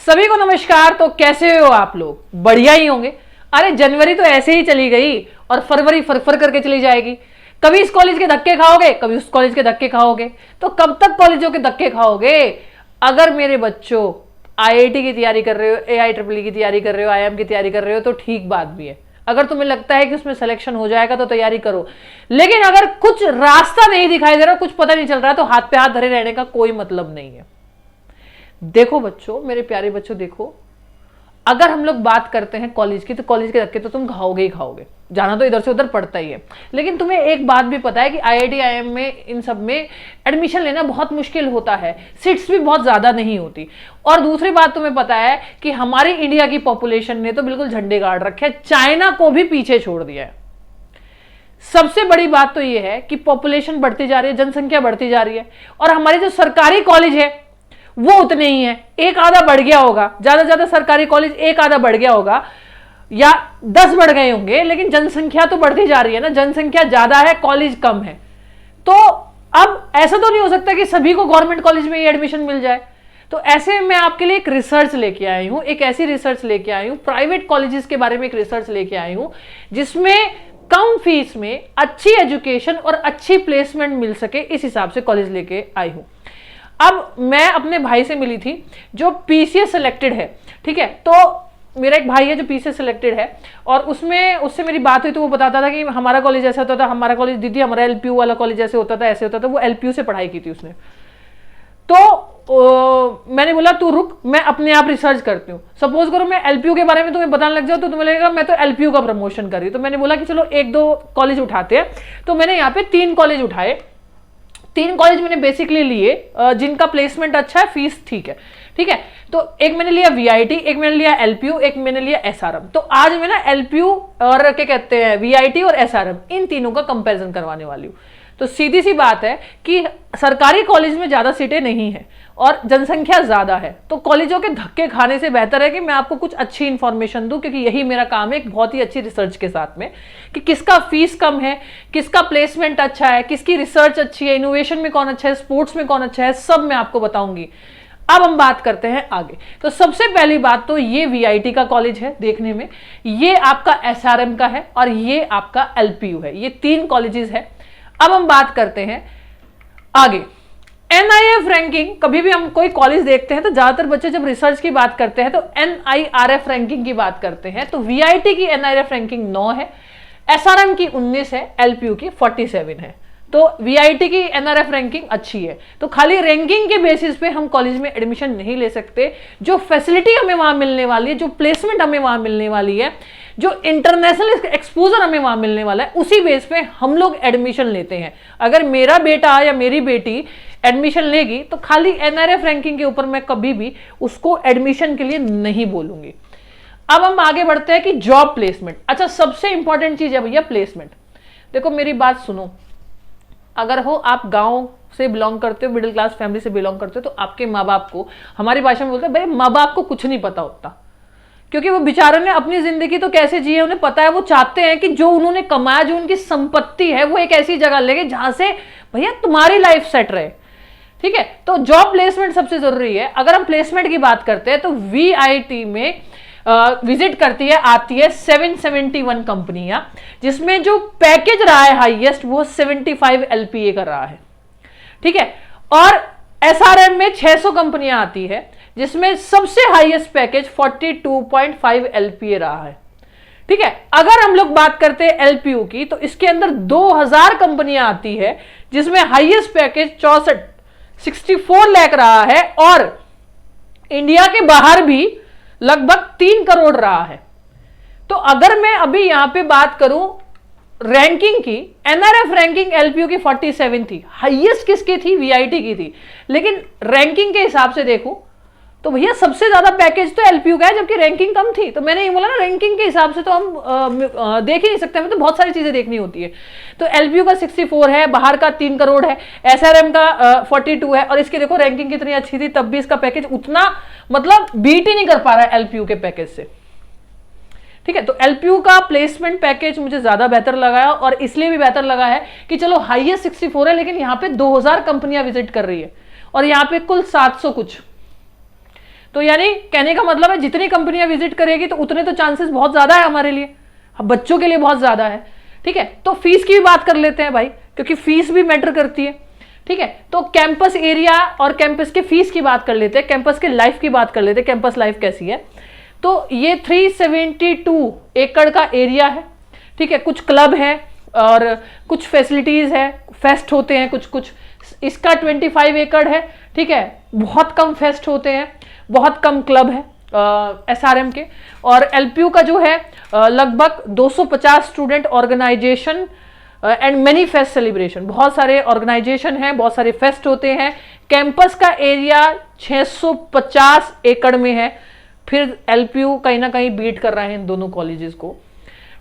सभी को नमस्कार। तो कैसे हो आप लोग? बढ़िया ही होंगे। अरे जनवरी तो ऐसे ही चली गई और फरवरी फरफर करके चली जाएगी। कभी इस कॉलेज के धक्के खाओगे, कभी उस कॉलेज के धक्के खाओगे। तो कब तक कॉलेजों के धक्के खाओगे? अगर मेरे बच्चों आईआईटी की तैयारी कर रहे हो, एआईट्रिपल की तैयारी कर रहे हो, आईआईएम की तैयारी कर रहे हो तो ठीक बात भी है। अगर तुम्हें लगता है कि उसमें सिलेक्शन हो जाएगा तो तैयारी करो, लेकिन अगर कुछ रास्ता नहीं दिखाई दे रहा, कुछ पता नहीं चल रहा है तो हाथ पे हाथ धरे रहने का कोई मतलब नहीं है। देखो बच्चों, मेरे प्यारे बच्चों, देखो अगर हम लोग बात करते हैं कॉलेज की, तो कॉलेज के धक्के तो तुम खाओगे ही खाओगे, जाना तो इधर से उधर पड़ता ही है। लेकिन तुम्हें एक बात भी पता है कि आईआईटी आईआईएम में इन सब में एडमिशन लेना बहुत मुश्किल होता है, सीट्स भी बहुत ज्यादा नहीं होती। और दूसरी बात तुम्हें पता है कि हमारी इंडिया की पॉपुलेशन ने तो बिल्कुल झंडे गाड़ रखे हैं, चाइना को भी पीछे छोड़ दिया है। सबसे बड़ी बात तो यह है कि पॉपुलेशन बढ़ती जा रही है, जनसंख्या बढ़ती जा रही है, और हमारे जो सरकारी कॉलेज है वो उतने ही है। एक आधा बढ़ गया होगा, ज्यादा ज्यादा सरकारी कॉलेज एक आधा बढ़ गया होगा या 10 बढ़ गए होंगे, लेकिन जनसंख्या तो बढ़ती जा रही है ना। जनसंख्या ज्यादा है, कॉलेज कम है। तो अब ऐसा तो नहीं हो सकता कि सभी को गवर्नमेंट कॉलेज में ही एडमिशन मिल जाए। तो ऐसे मैं आपके लिए एक रिसर्च लेके आई हूं, एक ऐसी रिसर्च लेके आई हूं, प्राइवेट कॉलेजेस के बारे में एक रिसर्च लेके आई हूं, जिसमें कम फीस में अच्छी एजुकेशन और अच्छी प्लेसमेंट मिल सके, इस हिसाब से कॉलेज लेके आई हूं। अब मैं अपने भाई से मिली थी जो पीसीएस सिलेक्टेड है, ठीक है। तो मेरा एक भाई है जो पीसीएस सिलेक्टेड है, और उससे मेरी बात हुई तो वो बताता था कि हमारा कॉलेज ऐसा होता था, हमारा कॉलेज दीदी हमारा एलपीयू वाला कॉलेज ऐसे होता था, ऐसे होता था। वो एलपीयू से पढ़ाई की थी उसने। तो मैंने बोला तू रुक, मैं अपने आप रिसर्च करती हूँ। सपोज करो मैं एलपीयू के बारे में तुम्हें बताने लग जाऊँ तो तुम्हें लगेगा मैं तो एलपीयू का प्रमोशन कर रही हूँ। तो मैंने बोला कि चलो एक दो कॉलेज उठाते हैं। तो मैंने यहाँ पे 3 कॉलेज उठाए। 3 कॉलेज मैंने बेसिकली लिए जिनका प्लेसमेंट अच्छा है, फीस ठीक है, ठीक है। तो एक मैंने लिया वीआईटी, एक मैंने लिया एलपीयू, एक मैंने लिया एसआरएम। तो आज मैं ना एलपीयू और क्या कहते हैं वीआईटी और एसआरएम, इन तीनों का कंपैरिजन करवाने वाली हूँ। तो सीधी सी बात है कि सरकारी कॉलेज में ज्यादा सीटें नहीं है और जनसंख्या ज्यादा है, तो कॉलेजों के धक्के खाने से बेहतर है कि मैं आपको कुछ अच्छी इंफॉर्मेशन दूं, क्योंकि यही मेरा काम है, एक बहुत ही अच्छी रिसर्च के साथ में, कि किसका फीस कम है, किसका प्लेसमेंट अच्छा है, किसकी रिसर्च अच्छी है, इनोवेशन में कौन अच्छा है, स्पोर्ट्स में कौन अच्छा है, सब मैं आपको बताऊंगी। अब हम बात करते हैं आगे। तो सबसे पहली बात तो ये वीआईटी का कॉलेज है देखने में, ये आपका एसआरएम का है और ये आपका एलपीयू है। ये 3 कॉलेजेस है। अब हम बात करते हैं आगे। एनआईएफ रैंकिंग, कभी भी हम कोई कॉलेज देखते हैं तो ज्यादातर बच्चे जब रिसर्च की बात करते हैं तो एनआईआरएफ रैंकिंग की बात करते हैं। तो वीआईटी की एनआईआरएफ रैंकिंग 9 है, एसआरएम की 19 है, एलपीयू की 47 है। तो वीआईटी की एनआरएफ रैंकिंग अच्छी है। तो खाली रैंकिंग के बेसिस पे हम कॉलेज में एडमिशन नहीं ले सकते। जो फैसिलिटी हमें वहां मिलने वाली है, जो प्लेसमेंट हमें वहां मिलने वाली है, जो इंटरनेशनल एक्सपोजर हमें वहां मिलने वाला है, उसी बेस पे हम लोग एडमिशन लेते हैं। अगर मेरा बेटा या मेरी बेटी एडमिशन लेगी तो खाली एनआरएफ रैंकिंग के ऊपर मैं कभी भी उसको एडमिशन के लिए नहीं बोलूंगी। अब हम आगे बढ़ते हैं कि जॉब प्लेसमेंट। अच्छा, सबसे इंपॉर्टेंट चीज है भैया प्लेसमेंट। देखो मेरी बात सुनो, अगर हो आप गांव से बिलोंग करते हो, मिडिल क्लास फैमिली से बिलोंग करते हो, तो आपके माँ बाप को, हमारी भाषा में बोलते हैं भाई माँ बाप को कुछ नहीं पता होता, क्योंकि वो बेचारों ने अपनी जिंदगी तो कैसे जी है उन्हें पता है। वो चाहते हैं कि जो उन्होंने कमाया, जो उनकी संपत्ति है, वो एक ऐसी जगह लगे जहां से भैया तुम्हारी लाइफ सेट रहे, ठीक है। तो जॉब प्लेसमेंट सबसे जरूरी है। अगर हम प्लेसमेंट की बात करते हैं तो वीआईटी में विजिट करती है, आती है 771 कंपनियां, जिसमें जो पैकेज रहा है हाईएस्ट वो 75 एलपीए का रहा है, ठीक है। और एसआरएम में 600 कंपनियां आती है, जिसमें सबसे हाईएस्ट पैकेज 42.5 एलपीए रहा है, ठीक है। अगर हम लोग बात करते हैं एलपीयू की, तो इसके अंदर 2000 कंपनियां आती है, जिसमें हाईएस्ट पैकेज 64 लाख रहा है, और इंडिया के बाहर भी लगभग 3 करोड़ रहा है। तो अगर मैं अभी यहां पे बात करूं रैंकिंग की, एनआरएफ रैंकिंग एलपीयू की 47 थी, हाईएस्ट किसकी थी? वीआईटी की थी। लेकिन रैंकिंग के हिसाब से देखूं तो भैया सबसे ज्यादा पैकेज तो एलपीयू का है, जबकि रैंकिंग कम थी। तो मैंने ये बोला ना, रैंकिंग के हिसाब से तो हम देख ही नहीं सकते, हमें तो बहुत सारी चीजें देखनी होती है। तो एलपीयू का 64 है, बाहर का 3 करोड़ है, एसआरएम का 42 है, और इसकी देखो रैंकिंग कितनी अच्छी थी, तब भी इसका पैकेज उतना मतलब बीट ही नहीं कर पा रहा है एलपीयू के पैकेज से, ठीक है। तो एलपीयू का प्लेसमेंट पैकेज मुझे ज्यादा बेहतर लगा है, और इसलिए भी बेहतर लगा है कि चलो हाईएस्ट 64 है, लेकिन यहाँ पे 2000 कंपनियां विजिट कर रही है, और यहाँ पे कुल 700 कुछ। तो यानी कहने का मतलब है जितनी कंपनियां विजिट करेगी तो उतने तो चांसेस बहुत ज्यादा है हमारे लिए, बच्चों के लिए बहुत ज्यादा है। ठीक है, तो फीस की भी बात कर लेते हैं भाई, क्योंकि फीस भी मैटर करती है। ठीक है, तो कैंपस एरिया और कैंपस के फीस की बात कर लेते हैं, कैंपस के लाइफ की बात कर लेते हैं, कैंपस लाइफ कैसी है। तो ये 372 एकड़ का एरिया है। ठीक है, कुछ क्लब है और कुछ फैसिलिटीज है, फेस्ट होते हैं कुछ कुछ। इसका 25 एकड़ है। ठीक है, बहुत कम फेस्ट होते हैं, बहुत कम क्लब है एसआरएम के। और एलपीयू का जो है लगभग 250 student organisation and many fest celebration, बहुत सारे ऑर्गेनाइजेशन हैं, बहुत सारे फेस्ट होते हैं। कैंपस का एरिया 650 एकड़ में है। फिर एलपीयू कहीं ना कहीं बीट कर रहे हैं इन दोनों कॉलेजेस को।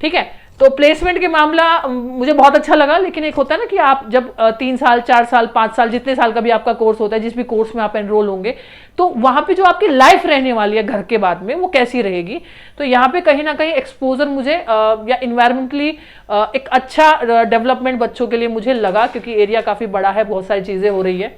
ठीक है, तो प्लेसमेंट के मामला मुझे बहुत अच्छा लगा, लेकिन एक होता है ना कि आप जब 3 साल 4 साल 5 साल जितने साल का भी आपका कोर्स होता है, जिस भी कोर्स में आप एनरोल होंगे, तो वहां पे जो आपकी लाइफ रहने वाली है घर के बाद में वो कैसी रहेगी। तो यहाँ पे कहीं ना कहीं एक्सपोजर मुझे या इन्वायरमेंटली एक अच्छा डेवलपमेंट बच्चों के लिए मुझे लगा, क्योंकि एरिया काफी बड़ा है, बहुत सारी चीजें हो रही है।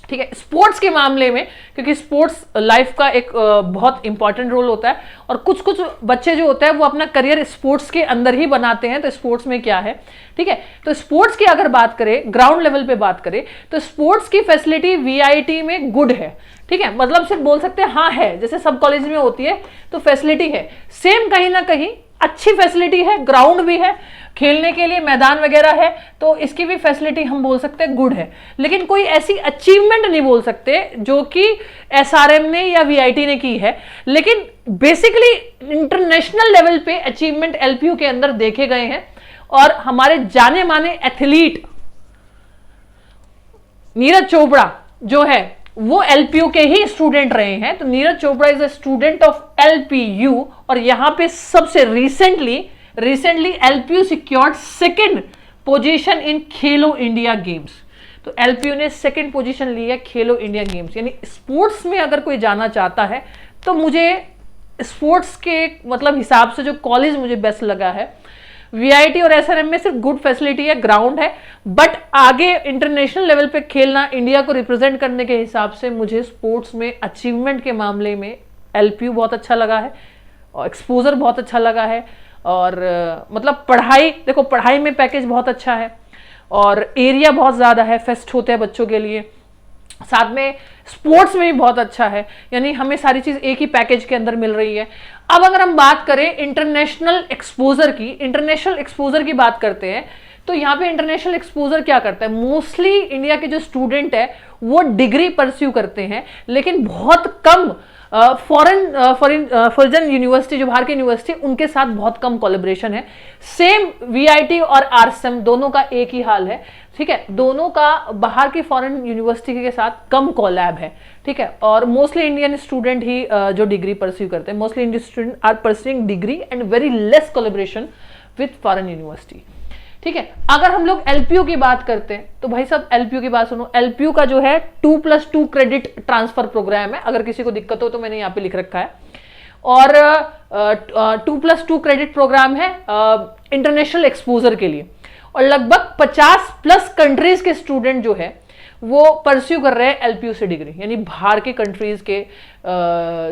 ठीक है, स्पोर्ट्स के मामले में, क्योंकि स्पोर्ट्स लाइफ का एक बहुत इंपॉर्टेंट रोल होता है, और कुछ कुछ बच्चे जो होते हैं वो अपना करियर स्पोर्ट्स के अंदर ही बनाते हैं। तो स्पोर्ट्स में क्या है, ठीक है, तो स्पोर्ट्स की अगर बात करें, ग्राउंड लेवल पे बात करें, तो स्पोर्ट्स की फैसिलिटी वीआईटी में गुड है। ठीक है, मतलब सिर्फ बोल सकते हैं हाँ है, जैसे सब कॉलेज में होती है तो फैसिलिटी है, सेम कहीं ना कहीं अच्छी फैसिलिटी है, ग्राउंड भी है, खेलने के लिए मैदान वगैरह है, तो इसकी भी फैसिलिटी हम बोल सकते हैं गुड है। लेकिन कोई ऐसी अचीवमेंट नहीं बोल सकते जो कि एसआरएम ने या वीआईटी ने की है। लेकिन बेसिकली इंटरनेशनल लेवल पे अचीवमेंट एलपीयू के अंदर देखे गए हैं, और हमारे जाने माने एथलीट नीरज चोपड़ा जो है वो एलपीयू के ही स्टूडेंट रहे हैं। तो Neeraj Chopra is a student of LPU, और यहां पे सबसे recently LPU secured second position in Khelo India games. तो एलपीयू ने सेकंड पोजीशन ली है खेलो इंडिया गेम्स। यानी स्पोर्ट्स में अगर कोई जाना चाहता है तो मुझे स्पोर्ट्स के मतलब हिसाब से जो कॉलेज मुझे बेस्ट लगा है, वीआईटी और एसआरएम में सिर्फ गुड फैसिलिटी है, ग्राउंड है, बट आगे इंटरनेशनल लेवल पे खेलना, इंडिया को रिप्रेजेंट करने के हिसाब से मुझे स्पोर्ट्स में अचीवमेंट के मामले में एलपीयू बहुत अच्छा लगा है, और एक्सपोजर बहुत अच्छा लगा है। और मतलब पढ़ाई, देखो पढ़ाई में पैकेज बहुत अच्छा है, और एरिया बहुत ज़्यादा है, फेस्ट होते हैं बच्चों के लिए, साथ में स्पोर्ट्स में भी बहुत अच्छा है। यानी हमें सारी चीज़ एक ही पैकेज के अंदर मिल रही है। अब अगर हम बात करें इंटरनेशनल एक्सपोजर की बात करते हैं, तो यहाँ पे इंटरनेशनल एक्सपोजर क्या करता है, मोस्टली इंडिया के जो स्टूडेंट है वो डिग्री परस्यू करते हैं, लेकिन बहुत कम फॉरेन यूनिवर्सिटी, जो बाहर की यूनिवर्सिटी, उनके साथ बहुत कम कोलैबोरेशन है। सेम वीआईटी और आरएसएम दोनों का एक ही हाल है। ठीक है, दोनों का बाहर की फॉरेन यूनिवर्सिटी के साथ कम कोलैब है। ठीक है, और मोस्टली इंडियन स्टूडेंट ही जो डिग्री परस्यू करते हैं, mostly Indian student are pursuing degree and very less collaboration with foreign university. ठीक है, अगर हम लोग एलपीयू की बात करते हैं तो भाई साहब एलपीयू की बात सुनो। एलपीयू का जो है 2+2 क्रेडिट ट्रांसफर प्रोग्राम है, अगर किसी को दिक्कत हो तो मैंने यहाँ पे लिख रखा है। और 2+2 क्रेडिट प्रोग्राम है इंटरनेशनल एक्सपोजर के लिए, और लगभग 50+ कंट्रीज के स्टूडेंट जो है वो परस्यू कर रहे हैं एलपीयू से डिग्री। यानी बाहर के कंट्रीज के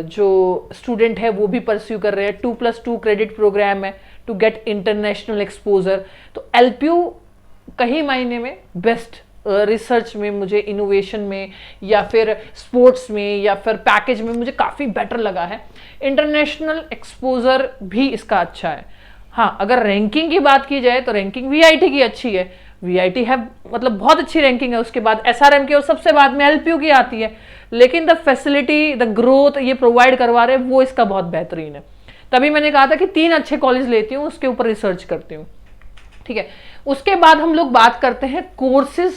जो स्टूडेंट है वो भी परस्यू कर रहे हैं। 2+2 क्रेडिट प्रोग्राम है टू गेट इंटरनेशनल एक्सपोजर। तो एलपीयू कहीं मायने में बेस्ट रिसर्च में, मुझे इनोवेशन में, या फिर स्पोर्ट्स में, या फिर पैकेज में मुझे काफ़ी बेटर लगा है। इंटरनेशनल एक्सपोजर भी इसका अच्छा है। हाँ, अगर रैंकिंग की बात की जाए तो रैंकिंग वीआईटी की अच्छी है, वीआईटी है मतलब बहुत अच्छी रैंकिंग है, उसके बाद एसआरएम की, और सबसे बाद में एलपीयू की आती है। लेकिन द फैसिलिटी, द ग्रोथ ये प्रोवाइड करवा रहे हैं वो इसका बहुत बेहतरीन है। तभी मैंने कहा था कि 3 अच्छे कॉलेज लेती हूँ, उसके ऊपर रिसर्च करती हूँ। ठीक है, उसके बाद हम लोग बात करते हैं कोर्सेज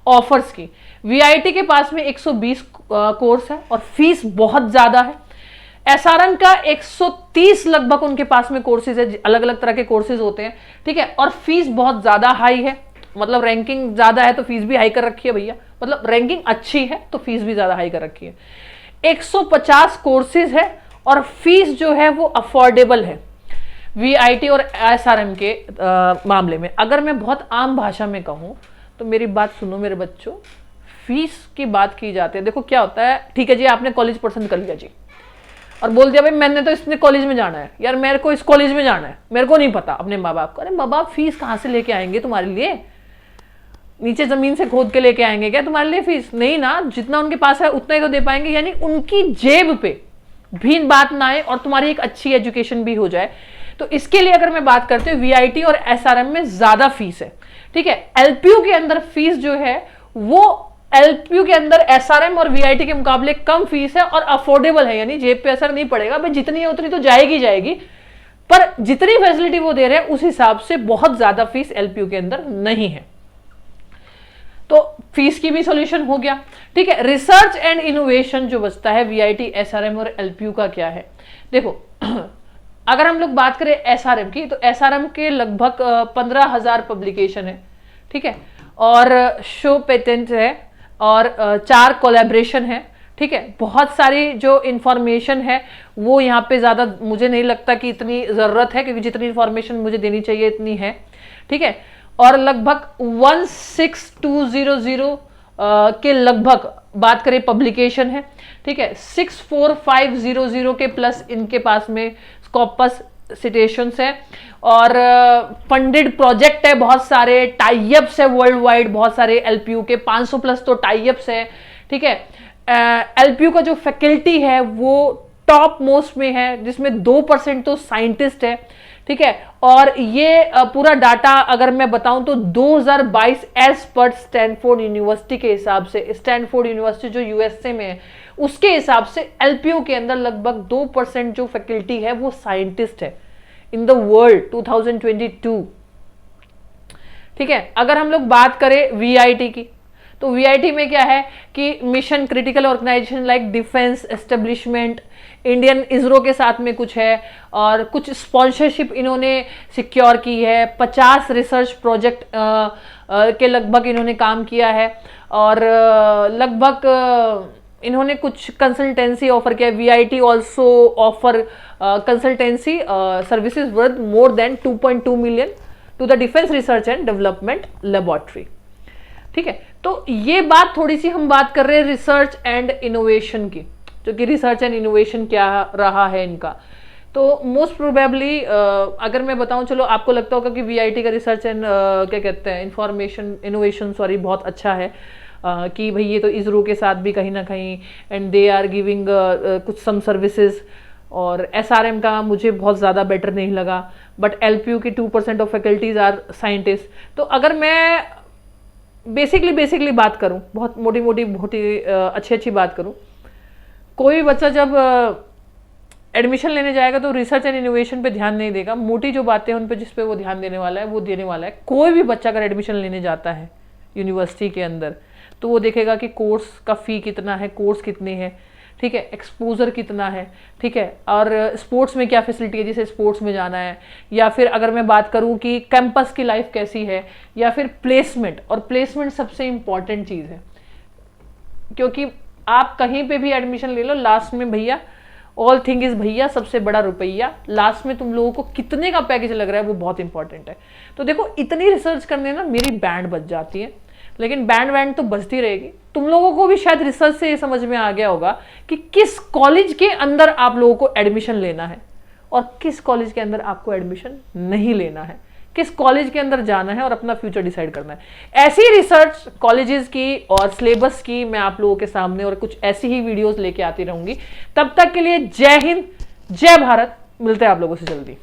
ऑफर्स की। वीआईटी के पास में 120 कोर्स है और फीस बहुत ज्यादा है। एसआरएम का 130 लगभग उनके पास में कोर्सेज है, अलग अलग तरह के कोर्सेज होते हैं। ठीक है, और फीस बहुत ज्यादा हाई है, मतलब रैंकिंग ज्यादा है तो फीस भी हाई कर रखी है भैया, मतलब रैंकिंग अच्छी है तो फीस भी ज्यादा हाई कर रखी है। 150 कोर्सेज है और फीस जो है वो अफोर्डेबल है वीआईटी और एसआरएम के मामले में। अगर मैं बहुत आम भाषा में कहूं तो मेरी बात सुनो मेरे बच्चों, फीस की बात की जाती है, देखो क्या होता है, ठीक है जी आपने कॉलेज पसंद कर लिया जी और बोल दिया भाई मैंने तो इसने कॉलेज में जाना है, यार मेरे को इस कॉलेज में जाना है, मेरे को नहीं पता अपने माँ बाप को। अरे माँ बाप फीस कहाँ से लेके आएंगे तुम्हारे लिए, नीचे जमीन से खोद के लेके आएंगे क्या तुम्हारे लिए फीस? नहीं ना, जितना उनके पास है उतना ही तो दे पाएंगे, यानी उनकी जेब पे भी बात ना आए और तुम्हारी एक अच्छी एजुकेशन भी हो जाए। तो इसके लिए अगर मैं बात करती हूँ वीआईटी और एसआरएम में ज्यादा फीस है, ठीक है। एलपीयू के अंदर फीस जो है वो एलपीयू के अंदर एसआरएम और वीआईटी के मुकाबले कम फीस है और अफोर्डेबल है, यानी जेब पे असर नहीं पड़ेगा, भाई जितनी है उतनी तो जाएगी जाएगी, पर जितनी फैसिलिटी वो दे रहे हैं उस हिसाब से बहुत ज्यादा फीस एलपीयू के अंदर नहीं है। तो फीस की भी सॉल्यूशन हो गया, ठीक है। रिसर्च एंड इनोवेशन जो बचता है वीआईटी, एसआरएम और एलपीयू का क्या है, देखो अगर हम लोग बात करें एसआरएम की, तो एसआरएम के लगभग 15,000 पब्लिकेशन है, ठीक है, और शो पेटेंट है और 4 कोलैबोरेशन है, ठीक है। बहुत सारी जो इंफॉर्मेशन है वो यहाँ पे ज्यादा मुझे नहीं लगता कि इतनी जरूरत है, क्योंकि जितनी इंफॉर्मेशन मुझे देनी चाहिए इतनी है, ठीक है। और लगभग 16200 के लगभग बात करें पब्लिकेशन है, ठीक है। 64500 के प्लस इनके पास में स्कॉपस सिटेशंस है और फंडेड प्रोजेक्ट है, बहुत सारे टाइअप्स है वर्ल्ड वाइड, बहुत सारे एलपीयू के 500 प्लस तो टाइअप्स है, ठीक है। एलपीयू का जो फैकल्टी है वो टॉप मोस्ट में है, जिसमें 2% तो साइंटिस्ट है, ठीक है। और ये पूरा डाटा अगर मैं बताऊं तो 2022 एज पर स्टैनफोर्ड यूनिवर्सिटी के हिसाब से, स्टैनफोर्ड यूनिवर्सिटी जो यूएसए में है उसके हिसाब से एलपीयू के अंदर लगभग 2% जो फैकल्टी है वो साइंटिस्ट है इन द वर्ल्ड 2022, ठीक है। अगर हम लोग बात करें वीआईटी की, तो वीआईटी में क्या है कि mission critical organisation like defence establishment, Indian ISRO के साथ में कुछ है और कुछ स्पॉन्सरशिप इन्होंने सिक्योर की है, 50 रिसर्च प्रोजेक्ट के लगभग इन्होंने काम किया है और लगभग इन्होंने कुछ कंसल्टेंसी ऑफर किया। VIT also offer consultancy services worth more than 2.2 million to the defence research and development laboratory, ठीक है। तो ये बात थोड़ी सी हम बात कर रहे हैं रिसर्च एंड इनोवेशन की, जो कि रिसर्च एंड इनोवेशन क्या रहा है इनका। तो मोस्ट प्रोबेबली अगर मैं बताऊं, चलो आपको लगता होगा कि वीआईटी का रिसर्च एंड क्या कहते हैं इंफॉर्मेशन इनोवेशन बहुत अच्छा है, कि भाई ये तो इसरो के साथ भी कहीं ना कहीं एंड दे आर गिविंग कुछ सम सर्विसेज, और एसआरएम का मुझे बहुत ज़्यादा बेटर नहीं लगा, बट एलपीयू की 2% ऑफ फैकल्टीज आर साइंटिस्ट। तो अगर मैं बेसिकली बात करूं, बहुत मोटी अच्छी बात करूं, कोई बच्चा जब एडमिशन लेने जाएगा तो रिसर्च एंड इनोवेशन पे ध्यान नहीं देगा, मोटी जो बातें हैं उन पे जिस पे वो ध्यान देने वाला है वो देने वाला है। कोई भी बच्चा अगर एडमिशन लेने जाता है यूनिवर्सिटी के अंदर तो वो देखेगा कि कोर्स का फी कितना है, कोर्स कितने हैं, ठीक है, एक्सपोजर कितना है, ठीक है, और स्पोर्ट्स में क्या फैसिलिटी है जिसे स्पोर्ट्स में जाना है, या फिर अगर मैं बात करूं कि कैंपस की लाइफ कैसी है, या फिर प्लेसमेंट। और प्लेसमेंट सबसे इंपॉर्टेंट चीज़ है, क्योंकि आप कहीं पे भी एडमिशन ले लो, लास्ट में भैया ऑल थिंग इज भैया सबसे बड़ा रुपया, लास्ट में तुम लोगों को कितने का पैकेज लग रहा है वो बहुत इंपॉर्टेंट है। तो देखो इतनी रिसर्च करने ना मेरी बैंड बच जाती है, लेकिन बैंड तो बजती रहेगी। तुम लोगों को भी शायद रिसर्च से ये समझ में आ गया होगा कि किस कॉलेज के अंदर आप लोगों को एडमिशन लेना है और किस कॉलेज के अंदर आपको एडमिशन नहीं लेना है, किस कॉलेज के अंदर जाना है और अपना फ्यूचर डिसाइड करना है। ऐसी रिसर्च कॉलेजेस की और सिलेबस की मैं आप लोगों के सामने और कुछ ऐसी ही वीडियोस लेके आती रहूंगी। तब तक के लिए जय हिंद, जय भारत, मिलते हैं आप लोगों से जल्दी।